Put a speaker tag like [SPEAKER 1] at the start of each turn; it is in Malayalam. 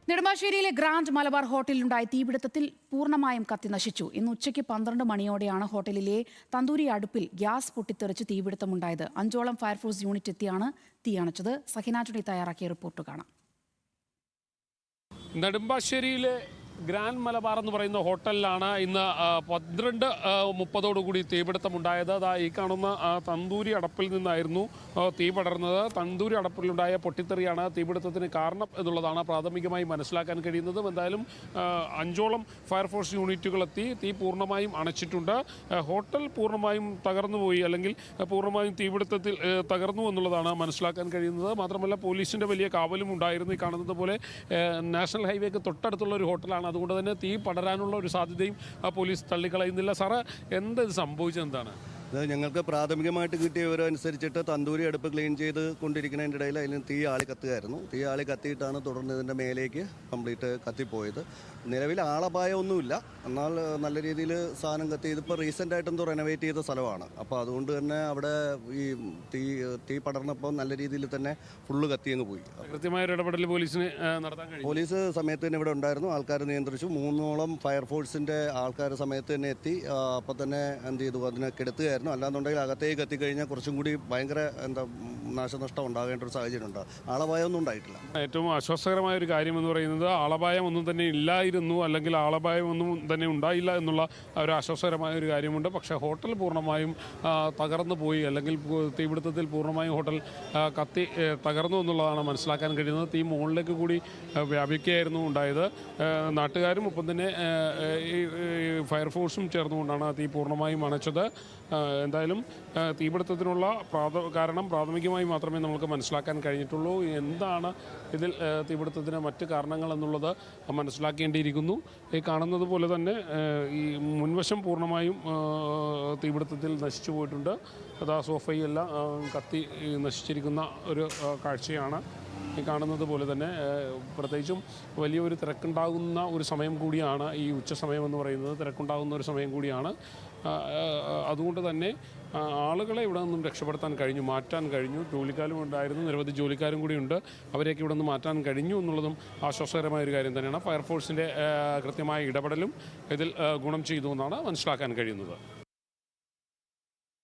[SPEAKER 1] നെടുമ്പാശ്ശേരിയിലെ ഗ്രാൻഡ് മലബാർ ഹോട്ടലിലുണ്ടായ തീപിടുത്തത്തിൽ പൂർണ്ണമായും കത്തി നശിച്ചു. ഇന്ന് ഉച്ചയ്ക്ക് 12 മണിയോടെയാണ് ഹോട്ടലിലെ തന്തൂരി അടുപ്പിൽ ഗ്യാസ് പൊട്ടിത്തെറിച്ച് തീപിടുത്തമുണ്ടായത്. 5ഓളം ഫയർഫോഴ്സ് യൂണിറ്റ് എത്തിയാണ് തീയണച്ചത്. സഹിനാറ്റുടി തയ്യാറാക്കിയ റിപ്പോർട്ട് കാണാം.
[SPEAKER 2] നെടുമ്പാശ്ശേരിയിലെ ഗ്രാൻഡ് മലബാർ എന്ന് പറയുന്ന ഹോട്ടലിലാണ് ഇന്ന് 12:30 തീപിടുത്തമുണ്ടായത്. ഈ കാണുന്ന തന്തൂരി അടപ്പിൽ നിന്നായിരുന്നു തീ പടർന്നത്. തന്തൂരി അടപ്പിലുണ്ടായ പൊട്ടിത്തെറിയാണ് തീപിടുത്തത്തിന് കാരണം എന്നുള്ളതാണ് പ്രാഥമികമായി മനസ്സിലാക്കാൻ കഴിയുന്നത്. എന്തായാലും 5ഓളം ഫയർഫോഴ്സ് യൂണിറ്റുകളെത്തി തീ പൂർണ്ണമായും അണച്ചിട്ടുണ്ട്. ഹോട്ടൽ പൂർണ്ണമായും തകർന്നുപോയി, അല്ലെങ്കിൽ പൂർണ്ണമായും തീപിടുത്തത്തിൽ തകർന്നു എന്നുള്ളതാണ് മനസ്സിലാക്കാൻ കഴിയുന്നത്. മാത്രമല്ല പോലീസിൻ്റെ വലിയ കാവലും ഉണ്ടായിരുന്നു. ഈ കാണുന്നത് പോലെ നാഷണൽ ഹൈവേക്ക് തൊട്ടടുത്തുള്ള ഒരു ഹോട്ടലാണ്. അതുകൊണ്ട് തന്നെ തീ പടരാനുള്ള ഒരു സാധ്യതയും പോലീസ് തള്ളിക്കളയുന്നില്ല. സാറ് ഇത് സംഭവിച്ചത് എന്താണ്?
[SPEAKER 3] ഞങ്ങൾക്ക് പ്രാഥമികമായിട്ട് കിട്ടിയ വിവരമനുസരിച്ചിട്ട് തന്തൂരി അടുപ്പ് ക്ലീൻ ചെയ്ത് കൊണ്ടിരിക്കുന്നതിൻ്റെ ഇടയിൽ അതിന് തീ ആളി കത്തുകയായിരുന്നു. തീ ആളി കത്തിയിട്ടാണ് തുടർന്ന് ഇതിൻ്റെ മേലേക്ക് കംപ്ലീറ്റ് കത്തിപ്പോയത്. നിലവിൽ ആളപായമൊന്നുമില്ല, എന്നാൽ നല്ല രീതിയിൽ സാധനം കത്തി. ഇതിപ്പോൾ റീസെൻ്റായിട്ട് എന്തോ റെനോവേറ്റ് ചെയ്ത സ്ഥലമാണ്. അപ്പോൾ അതുകൊണ്ട് തന്നെ അവിടെ ഈ തീ പടർന്നപ്പോൾ നല്ല രീതിയിൽ തന്നെ ഫുള്ള് കത്തിയങ്ങ് പോയി.
[SPEAKER 2] കൃത്യമായൊരു ഇടപെടൽ പോലീസിന് നടത്താൻ കഴിയും.
[SPEAKER 3] പോലീസ് സമയത്ത് തന്നെ ഇവിടെ ഉണ്ടായിരുന്നു, ആൾക്കാർ നിയന്ത്രിച്ചു. 3ഓളം ഫയർഫോഴ്സിൻ്റെ ആൾക്കാർ സമയത്ത് തന്നെ എത്തി. അപ്പോൾ തന്നെ എന്ത് ചെയ്തു, അതിനെ കെടുത്തുകയായിരുന്നു. അല്ലാന്നുണ്ടെങ്കിൽ അകത്തേക്ക് എത്തിക്കഴിഞ്ഞാൽ കുറച്ചും കൂടി ഭയങ്കര നാശനഷ്ടം ഉണ്ടാകേണ്ട ഒരു സാഹചര്യം ഉണ്ട്. ആളപായമൊന്നും ഉണ്ടായിട്ടില്ല.
[SPEAKER 2] ഏറ്റവും ആശ്വാസകരമായ ഒരു കാര്യം എന്ന് പറയുന്നത് ആളപായം ഒന്നും തന്നെ ഇല്ലായിരുന്നു, അല്ലെങ്കിൽ ആളപായം ഒന്നും തന്നെ ഉണ്ടായില്ല എന്നുള്ള ഒരു ആശ്വാസകരമായ ഒരു കാര്യമുണ്ട്. പക്ഷേ ഹോട്ടൽ പൂർണ്ണമായും തകർന്നു പോയി, അല്ലെങ്കിൽ തീപിടുത്തത്തിൽ പൂർണ്ണമായും ഹോട്ടൽ കത്തി തകർന്നു എന്നുള്ളതാണ് മനസ്സിലാക്കാൻ കഴിയുന്നത്. തീ മുകളിലേക്ക് കൂടി വ്യാപിക്കുകയായിരുന്നു ഉണ്ടായത്. നാട്ടുകാരും ഒപ്പം തന്നെ ഈ ഫയർഫോഴ്സും ചേർന്നുകൊണ്ടാണ് തീ പൂർണ്ണമായും അണച്ചത്. എന്തായാലും തീപിടുത്തത്തിനുള്ള കാരണം പ്രാഥമികമായി മാത്രമേ നമുക്ക് മനസ്സിലാക്കാൻ കഴിഞ്ഞിട്ടുള്ളൂ. എന്താണ് ഇതിൽ തീപിടുത്തത്തിന് മറ്റ് കാരണങ്ങൾ എന്നുള്ളത് മനസ്സിലാക്കേണ്ടിയിരിക്കുന്നു. ഈ കാണുന്നത് പോലെ തന്നെ ഈ മുൻവശം പൂർണ്ണമായും തീപിടുത്തത്തിൽ നശിച്ചു പോയിട്ടുണ്ട്. അതാ സോഫയെല്ലാം കത്തി നശിച്ചിരിക്കുന്ന ഒരു കാഴ്ചയാണ് ഈ കാണുന്നത് പോലെ തന്നെ. പ്രത്യേകിച്ചും വലിയൊരു തിരക്കുണ്ടാകുന്ന ഒരു സമയം കൂടിയാണ് ഈ ഉച്ച സമയം എന്ന് പറയുന്നത്. തിരക്കുണ്ടാകുന്ന ഒരു സമയം കൂടിയാണ്. അതുകൊണ്ട് തന്നെ ആളുകളെ ഇവിടെ നിന്നും രക്ഷപ്പെടുത്താൻ കഴിഞ്ഞു, മാറ്റാൻ കഴിഞ്ഞു. ജോലിക്കാരും ഉണ്ടായിരുന്നു, നിരവധി ജോലിക്കാരും കൂടിയുണ്ട്. അവരെയൊക്കെ ഇവിടെ നിന്ന് മാറ്റാൻ കഴിഞ്ഞു എന്നുള്ളതും ആശ്വാസകരമായ ഒരു കാര്യം തന്നെയാണ്. ഫയർഫോഴ്സിൻ്റെ കൃത്യമായ ഇടപെടലും ഇതിൽ ഗുണം ചെയ്തു എന്നാണ് മനസ്സിലാക്കാൻ കഴിയുന്നത്.